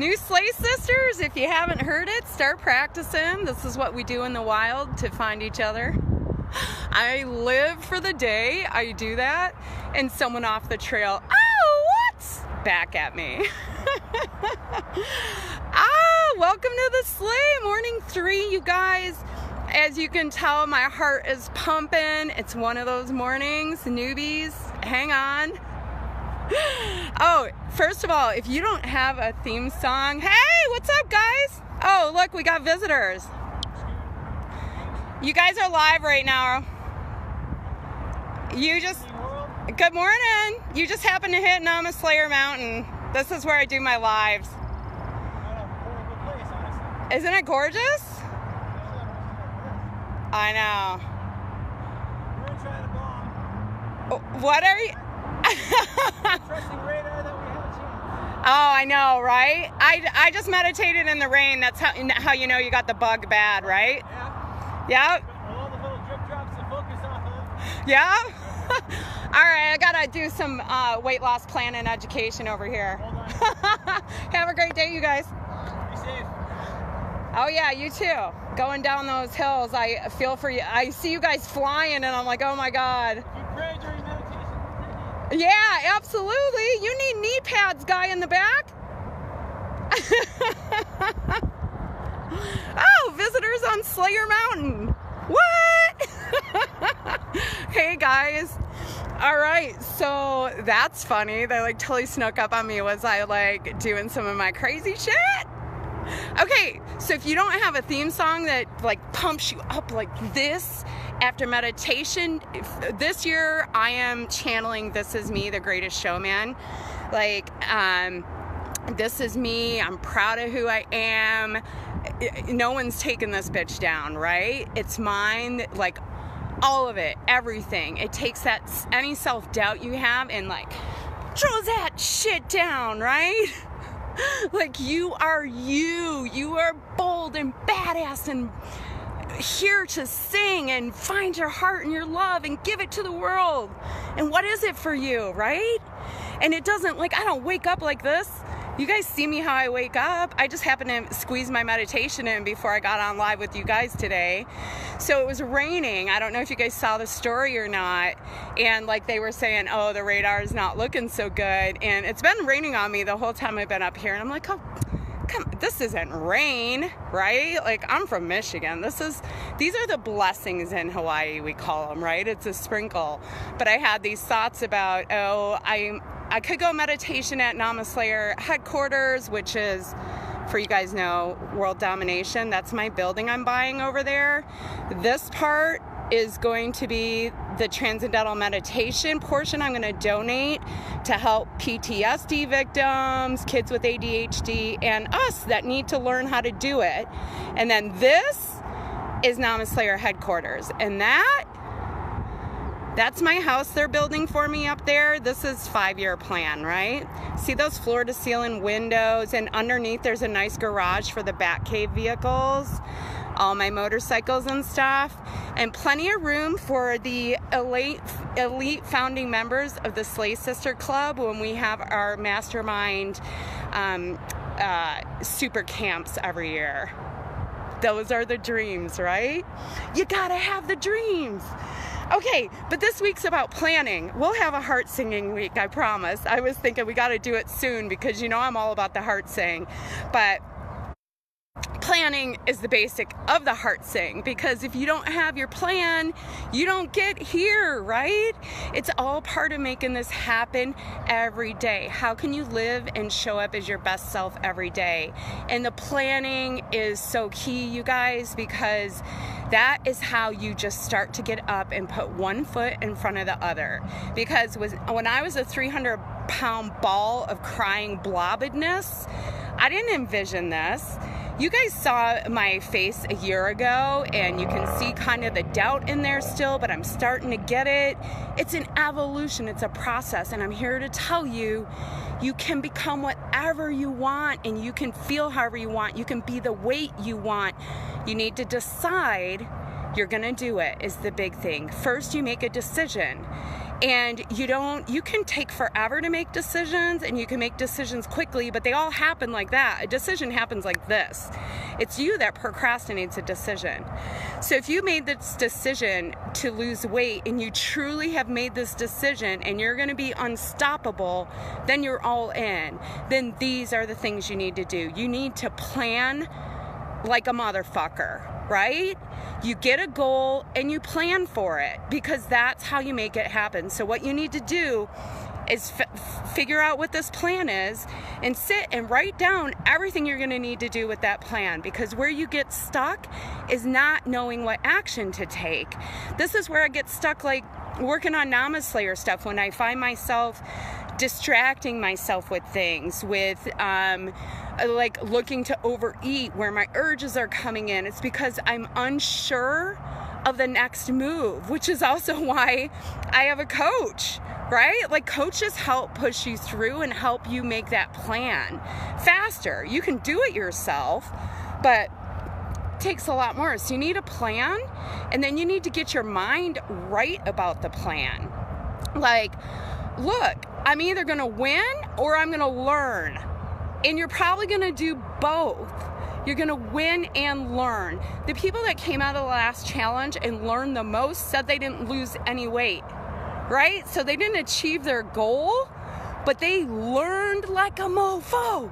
New Sleigh Sisters, if you haven't heard it, start practicing. This is what we do in the wild to find each other. I live for the day, I do that, and someone off the trail, oh, what's back at me? Welcome to the Sleigh, morning 3, you guys. As you can tell, my heart is pumping. It's one of those mornings, newbies, hang on. Oh, first of all, if you don't have a theme song, hey, what's up, guys? Oh, look, we got visitors. You guys are live right now. Good morning. You just happened to hit Nama Slayer Mountain. This is where I do my lives. Isn't it gorgeous? I know. We're trying to bomb. What are you? Trusting radar that we have a chance. Oh, I know, right? I just meditated in the rain. That's how you know you got the bug bad, right? Yeah. Yep. All the little drip drops to focus off of. Yeah. All right, I gotta do some weight loss plan and education over here. Hold on. Have a great day, you guys. Be safe. Oh yeah, you too. Going down those hills, I feel for you. I see you guys flying, and I'm like, oh my God. You pray during meditation. Yeah, absolutely. You need knee pads, guy in the back. Oh, visitors on Slayer Mountain. What? Hey guys. All right, so that's funny. They like totally snuck up on me. Was I like doing some of my crazy shit? Okay, so if you don't have a theme song that like pumps you up like this after meditation, this year I am channeling This Is Me, the Greatest Showman. Like, this is me. I'm proud of who I am. No one's taking this bitch down, right? It's mine, like all of it, everything. It takes that any self-doubt you have and like throws that shit down, right? Like you are bold and badass and here to sing and find your heart and your love and give it to the world. And what is it for you, right? And it doesn't, like, I don't wake up like this. You guys see me how I wake up. I just happened to squeeze my meditation in before I got on live with you guys today. So it was raining. I don't know if you guys saw the story or not. And like they were saying, oh, the radar is not looking so good. And it's been raining on me the whole time I've been up here. And I'm like, oh, come, this isn't rain, right? Like I'm from Michigan. These are the blessings in Hawaii, we call them, right? It's a sprinkle. But I had these thoughts about, oh, I could go meditation at Nama Slayer headquarters, which is, for you guys know, World Domination. That's my building I'm buying over there. This part is going to be the transcendental meditation portion. I'm going to donate to help PTSD victims, kids with ADHD, and us that need to learn how to do it. And then this is Nama Slayer headquarters. And that's my house they're building for me up there. This is 5-year plan, right? See those floor to ceiling windows, and underneath there's a nice garage for the Batcave vehicles, all my motorcycles and stuff, and plenty of room for the elite founding members of the Sleigh Sister Club when we have our mastermind super camps every year. Those are the dreams, right? You gotta have the dreams. Okay, but this week's about planning. We'll have a heart singing week, I promise. I was thinking we got to do it soon because you know I'm all about the heart sing. But planning is the basic of the heart sing, because if you don't have your plan, you don't get here, right? It's all part of making this happen every day. How can you live and show up as your best self every day? And the planning is so key, you guys, because that is how you just start to get up and put one foot in front of the other. Because when I was a 300-pound ball of crying blobbedness, I didn't envision this. You guys saw my face a year ago, and you can see kind of the doubt in there still, but I'm starting to get it. It's an evolution, it's a process, and I'm here to tell you, you can become whatever you want, and you can feel however you want. You can be the weight you want. You need to decide you're gonna do it, is the big thing. First, you make a decision. And you can take forever to make decisions, and you can make decisions quickly, but they all happen like that. A decision happens like this. It's you that procrastinates a decision. So if you made this decision to lose weight, and you truly have made this decision, and you're going to be unstoppable, then you're all in. Then these are the things you need to do. You need to plan like a motherfucker, right? You get a goal and you plan for it, because that's how you make it happen. So what you need to do is figure out what this plan is and sit and write down everything you're going to need to do with that plan, because where you get stuck is not knowing what action to take. This is where I get stuck, like working on Namaslayer stuff, when I find myself distracting myself with things, with like looking to overeat where my urges are coming in. It's because I'm unsure of the next move, which is also why I have a coach, right? Like coaches help push you through and help you make that plan faster. You can do it yourself, but it takes a lot more. So you need a plan, and then you need to get your mind right about the plan. Like, look, I'm either going to win or I'm going to learn. And you're probably going to do both. You're going to win and learn. The people that came out of the last challenge and learned the most said they didn't lose any weight, right? So they didn't achieve their goal, but they learned like a mofo.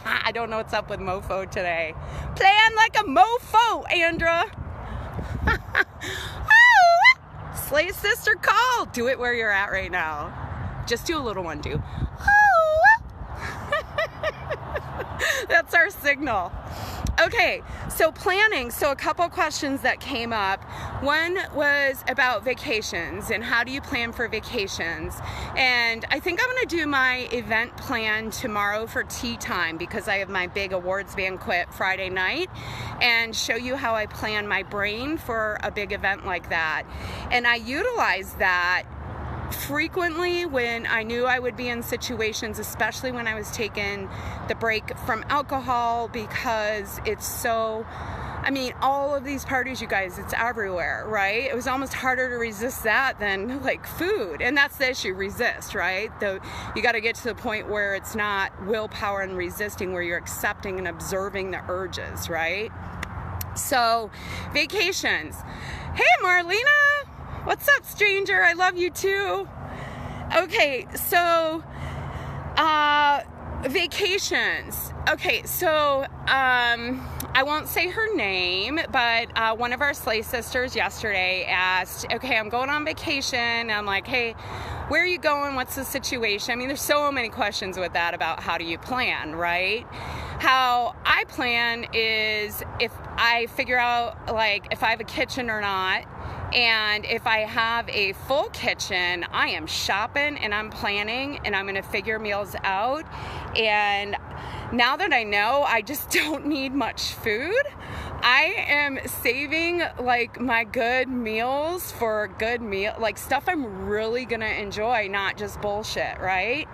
I don't know what's up with mofo today. Plan like a mofo, Andra. Slay sister call. Do it where you're at right now. Just do a little one, do. That's our signal. Okay, so planning. So a couple questions that came up. One was about vacations and how do you plan for vacations? And I think I'm going to do my event plan tomorrow for tea time, because I have my big awards banquet Friday night, and show you how I plan my brain for a big event like that. And I utilize that frequently when I knew I would be in situations, especially when I was taking the break from alcohol, because it's so, I mean, all of these parties, you guys, it's everywhere, right? It was almost harder to resist that than like food. And that's the issue, resist, right? You got to get to the point where it's not willpower and resisting, where you're accepting and observing the urges, right? So vacations. Hey, Marlena. What's up, stranger? I love you too. Okay, so vacations. Okay, so I won't say her name, but one of our Slay sisters yesterday asked, okay, I'm going on vacation. I'm like, hey, where are you going? What's the situation? I mean, there's so many questions with that about how do you plan, right? How I plan is if I figure out like if I have a kitchen or not. And if I have a full kitchen, I am shopping and I'm planning and I'm going to figure meals out. And now that I know I just don't need much food, I am saving like my good meals for good meal, like stuff I'm really going to enjoy, not just bullshit, right?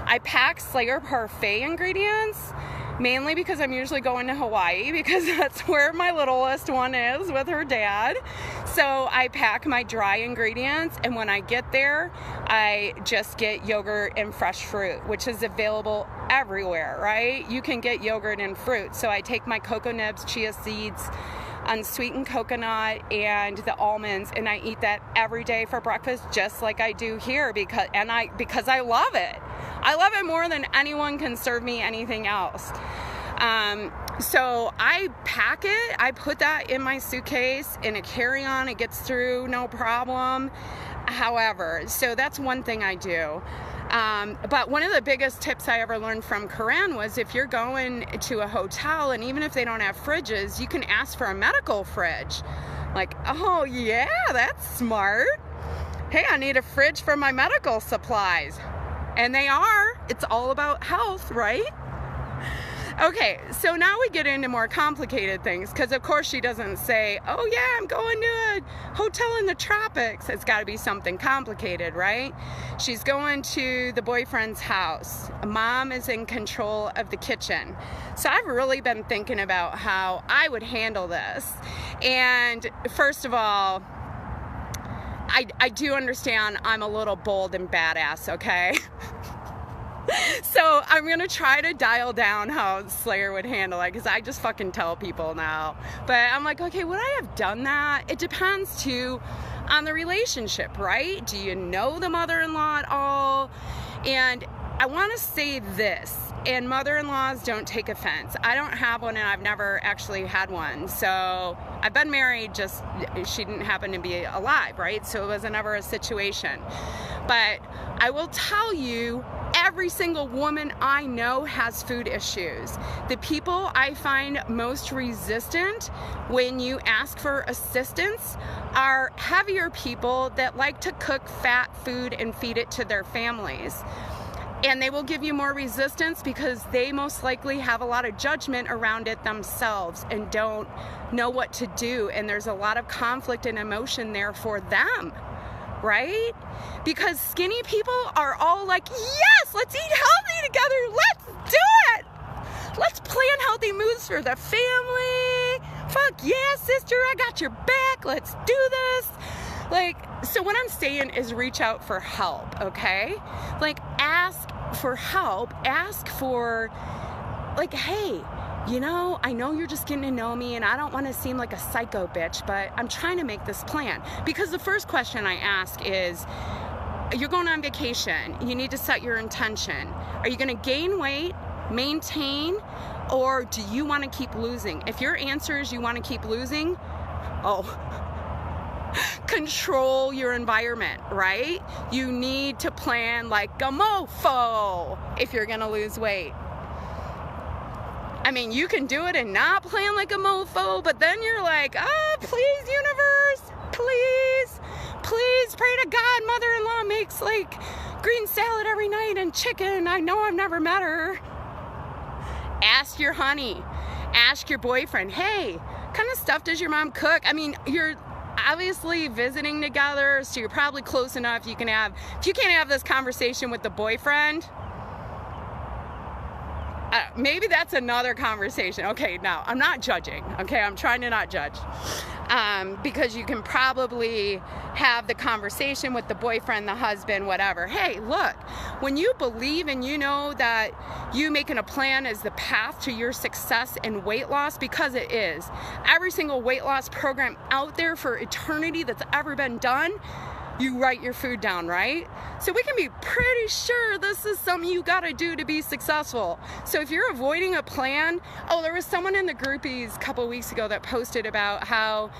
I pack Slayer Parfait ingredients. Mainly because I'm usually going to Hawaii, because that's where my littlest one is with her dad. So I pack my dry ingredients, and when I get there, I just get yogurt and fresh fruit, which is available everywhere, right? You can get yogurt and fruit. So I take my cocoa nibs, chia seeds, unsweetened coconut, and the almonds, and I eat that every day for breakfast, just like I do here, because I love it. I love it more than anyone can serve me anything else. So I pack it, I put that in my suitcase in a carry-on, it gets through no problem. However, so that's one thing I do. But one of the biggest tips I ever learned from Corinne was if you're going to a hotel, and even if they don't have fridges, you can ask for a medical fridge. Like, oh yeah, that's smart. Hey, I need a fridge for my medical supplies. And they are. It's all about health, right? Okay, so now we get into more complicated things, because of course she doesn't say, oh yeah, I'm going to a hotel in the tropics. It's got to be something complicated, right? She's going to the boyfriend's house. Mom is in control of the kitchen. So I've really been thinking about how I would handle this. And first of all, I do understand I'm a little bold and badass, okay? So I'm gonna try to dial down how Slayer would handle it, because I just fucking tell people now. But I'm like, okay, would I have done that? It depends too on the relationship, right? Do you know the mother-in-law at all? And I want to say this, and mother-in-laws don't take offense. I don't have one, and I've never actually had one. So I've been married, just she didn't happen to be alive, right? So it was never a situation. But I will tell you, every single woman I know has food issues. The people I find most resistant when you ask for assistance are heavier people that like to cook fat food and feed it to their families. And they will give you more resistance because they most likely have a lot of judgment around it themselves and don't know what to do. And there's a lot of conflict and emotion there for them, right? Because skinny people are all like, yes, let's eat healthy together. Let's do it. Let's plan healthy moves for the family. Fuck yeah, sister, I got your back. Let's do this. Like, so what I'm saying is reach out for help, okay? Like, ask for help. Ask for, like, hey, you know, I know you're just getting to know me and I don't want to seem like a psycho bitch, but I'm trying to make this plan. Because the first question I ask is, you're going on vacation. You need to set your intention. Are you going to gain weight, maintain, or do you want to keep losing? If your answer is you want to keep losing, control your environment, right? You need to plan like a mofo if you're gonna lose weight. I mean, you can do it and not plan like a mofo, but then you're like, oh, please, universe, please pray to God mother-in-law makes like green salad every night and chicken. I know I've never met her. Ask your honey, ask your boyfriend, hey, what kind of stuff does your mom cook? I mean, you're obviously visiting together, so you're probably close enough. You can have, if you can't have this conversation with the boyfriend, maybe that's another conversation. Okay, now I'm not judging, okay? I'm trying to not judge. Because you can probably have the conversation with the boyfriend, the husband, whatever. Hey, look, when you believe and you know that you making a plan is the path to your success and weight loss, because it is. Every single weight loss program out there for eternity that's ever been done, you write your food down, right? So we can be pretty sure this is something you gotta do to be successful. So if you're avoiding a plan, there was someone in the groupies a couple weeks ago that posted about how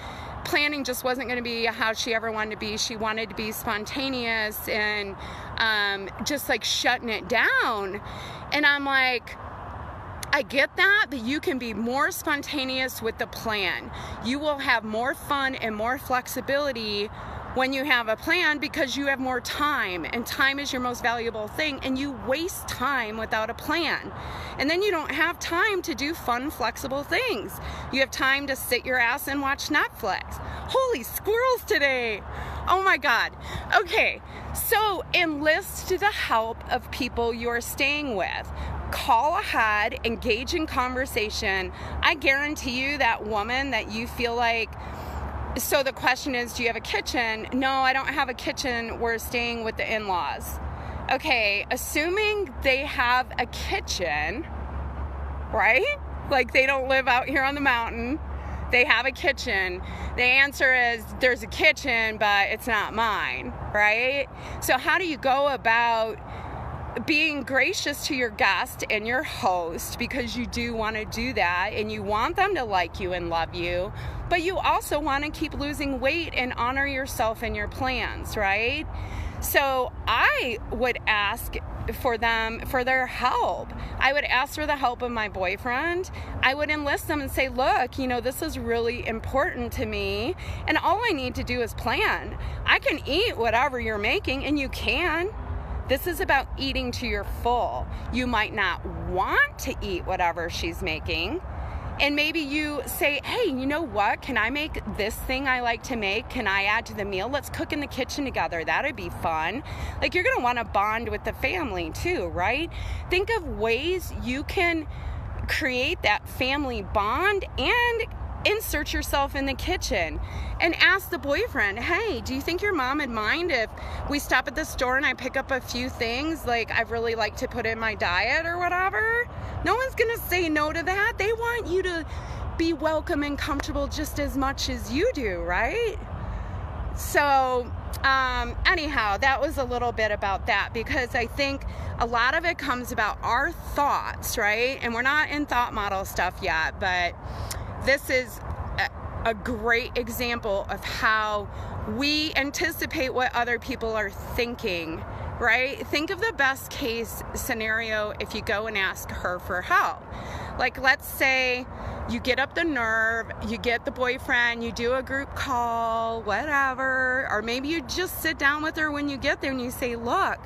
planning just wasn't gonna be how she ever wanted to be. She wanted to be spontaneous and just like shutting it down. And I'm like, I get that, but you can be more spontaneous with the plan. You will have more fun and more flexibility when you have a plan, because you have more time, and time is your most valuable thing, and you waste time without a plan. And then you don't have time to do fun, flexible things. You have time to sit your ass and watch Netflix. Holy squirrels today. Oh my God. Okay, so enlist the help of people you're staying with. Call ahead, engage in conversation. I guarantee you that woman that you feel like, so the question is, do you have a kitchen? No, I don't have a kitchen. We're staying with the in-laws. Okay, assuming they have a kitchen, right? Like they don't live out here on the mountain. They have a kitchen. The answer is there's a kitchen, but it's not mine, right? So how do you go about being gracious to your guest and your host, because you do want to do that and you want them to like you and love you, but you also want to keep losing weight and honor yourself and your plans, right? So I would ask for them for their help. I would ask for the help of my boyfriend. I would enlist them and say, look, you know, this is really important to me, and all I need to do is plan. I can eat whatever you're making, and you can. This is about eating to your full. You might not want to eat whatever she's making. And maybe you say, hey, you know what? Can I make this thing I like to make? Can I add to the meal? Let's cook in the kitchen together. That'd be fun. Like, you're gonna wanna bond with the family too, right? Think of ways you can create that family bond and insert yourself in the kitchen and ask the boyfriend, hey, do you think your mom would mind if we stop at the store and I pick up a few things like I'd really like to put in my diet or whatever? No one's gonna say no to that. They want you to be welcome and comfortable just as much as you do, right? So anyhow, that was a little bit about that, because I think a lot of it comes about our thoughts, right? And we're not in thought model stuff yet, but this is a great example of how we anticipate what other people are thinking, right? Think of the best case scenario if you go and ask her for help. Like, let's say you get up the nerve, you get the boyfriend, you do a group call, whatever, or maybe you just sit down with her when you get there and you say, look,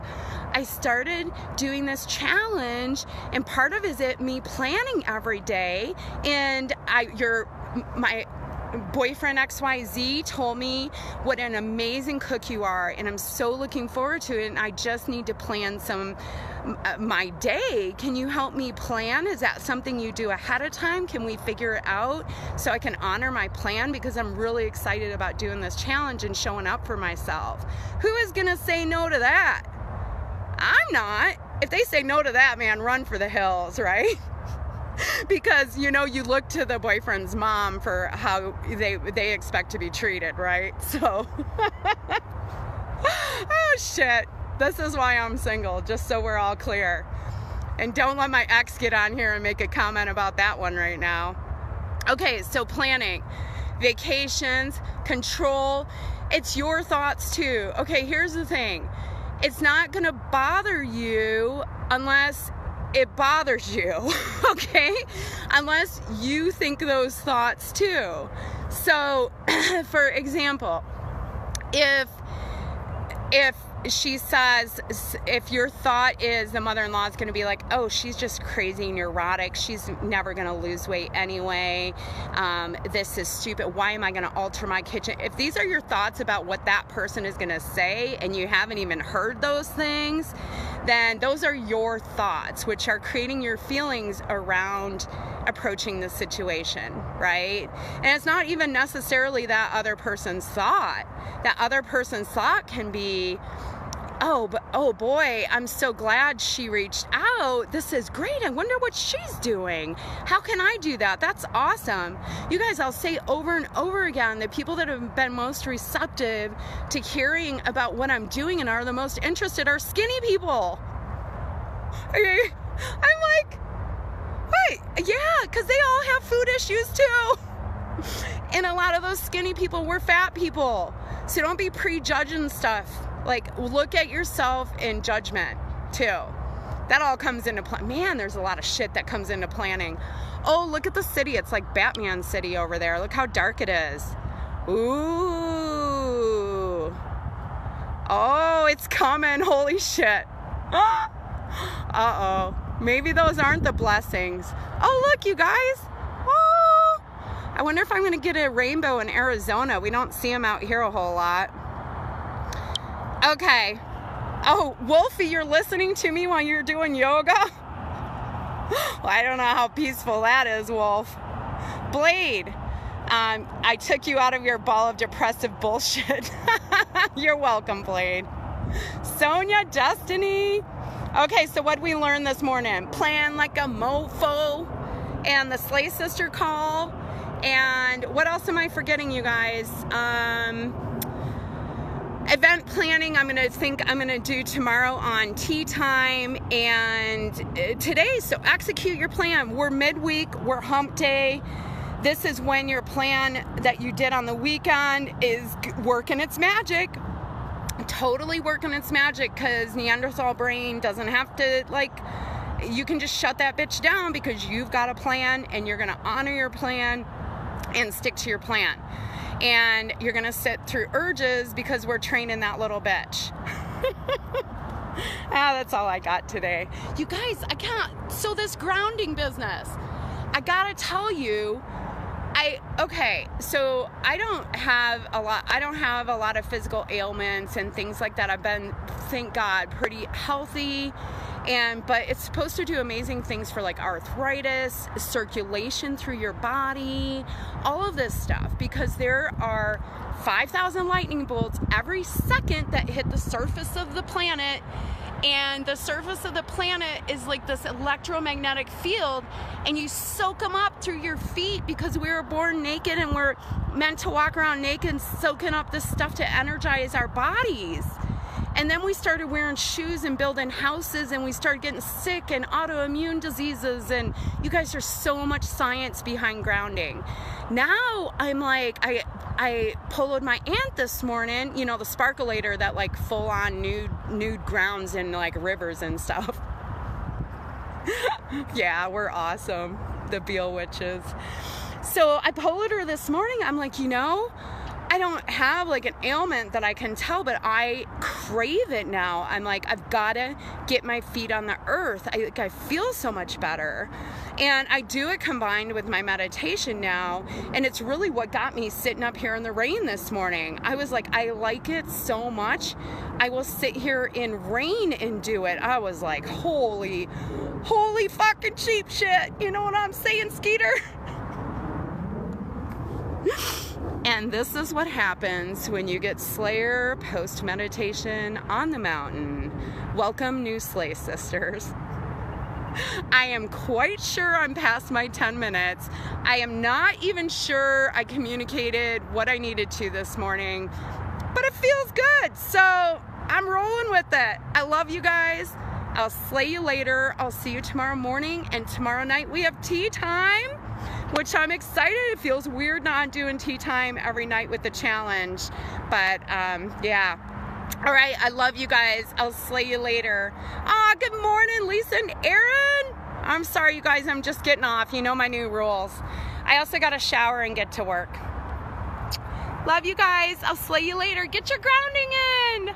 I started doing this challenge, and part of it me planning every day, and my boyfriend XYZ told me what an amazing cook you are, and I'm so looking forward to it, and I just need to plan my day. Can you help me plan? Is that something you do ahead of time? Can we figure it out so I can honor my plan, because I'm really excited about doing this challenge and showing up for myself? Who is gonna say no to that? I'm not. If they say no to that, man, run for the hills, right? Because, you know, you look to the boyfriend's mom for how they expect to be treated, right? So, oh shit. This is why I'm single, just so we're all clear. And don't let my ex get on here and make a comment about that one right now. Okay, so planning, vacations, control, it's your thoughts too. Okay, here's the thing. It's not gonna bother you unless it bothers you, okay? Unless you think those thoughts too. So, for example, if she says, if your thought is the mother-in-law is going to be like, oh, she's just crazy and neurotic, she's never going to lose weight anyway, this is stupid, why am I going to alter my kitchen? If these are your thoughts about what that person is going to say and you haven't even heard those things, then those are your thoughts, which are creating your feelings around approaching the situation, right? And it's not even necessarily that other person's thought. That other person's thought can be, oh boy, I'm so glad she reached out. This is great. I wonder what she's doing. How can I do that? That's awesome. You guys, I'll say over and over again, the people that have been most receptive to hearing about what I'm doing and are the most interested are skinny people. Okay? I'm like, wait, yeah, because they all have food issues too. And a lot of those skinny people were fat people. So don't be prejudging stuff. Like, look at yourself in judgment too. That all comes into play. Man, there's a lot of shit that comes into planning. Oh, look at the city. It's like Batman City over there. Look how dark it is. Ooh. Oh, it's coming. Holy shit. Uh-oh. Maybe those aren't the blessings. Oh, look, you guys. Oh. I wonder if I'm going to get a rainbow in Arizona. We don't see them out here a whole lot. Okay. Oh, Wolfie, you're listening to me while you're doing yoga? Well, I don't know how peaceful that is, Wolf. Blade, I took you out of your ball of depressive bullshit. You're welcome, Blade. Sonia, Destiny. Okay, so what did we learn this morning? Plan like a mofo, and the Slay Sister call. And what else am I forgetting, you guys? Event planning, I'm gonna do tomorrow on tea time and today. So execute your plan. We're midweek, we're hump day. This is when your plan that you did on the weekend is working its magic. Totally working its magic, because Neanderthal brain doesn't have to, like, you can just shut that bitch down because you've got a plan and you're gonna honor your plan and stick to your plan. And you're gonna sit through urges because we're training that little bitch. That's all I got today. You guys, I can't, so this grounding business, I gotta tell you, okay, so I don't have a lot of physical ailments and things like that. I've been, thank God, pretty healthy But it's supposed to do amazing things for like arthritis, circulation through your body, all of this stuff, because there are 5,000 lightning bolts every second that hit the surface of the planet. And the surface of the planet is like this electromagnetic field, and you soak them up through your feet, because we were born naked and we're meant to walk around naked, soaking up this stuff to energize our bodies. And then we started wearing shoes and building houses, and we started getting sick and autoimmune diseases. And you guys, there's so much science behind grounding. Now I'm like, I poloed my aunt this morning, you know, the sparkulator that like full on nude grounds in like rivers and stuff. Yeah, we're awesome. The Beale witches. So I poloed her this morning. I'm like, you know, I don't have like an ailment that I can tell, but I crave it now. I'm like, I've got to get my feet on the earth. I feel so much better. And I do it combined with my meditation now. And it's really what got me sitting up here in the rain this morning. I was like, I like it so much. I will sit here in rain and do it. I was like, holy fucking cheap shit. You know what I'm saying, Skeeter? And this is what happens when you get Slayer post-meditation on the mountain. Welcome, new Slay sisters. I am quite sure I'm past my 10 minutes. I am not even sure I communicated what I needed to this morning, but it feels good. So I'm rolling with it. I love you guys. I'll slay you later. I'll see you tomorrow morning, and tomorrow night we have tea time, which I'm excited. It feels weird not doing tea time every night with the challenge, but yeah. All right, I love you guys. I'll slay you later. Good morning, Lisa and Aaron. I'm sorry, you guys, I'm just getting off. You know my new rules. I also got to shower and get to work. Love you guys. I'll slay you later. Get your grounding in.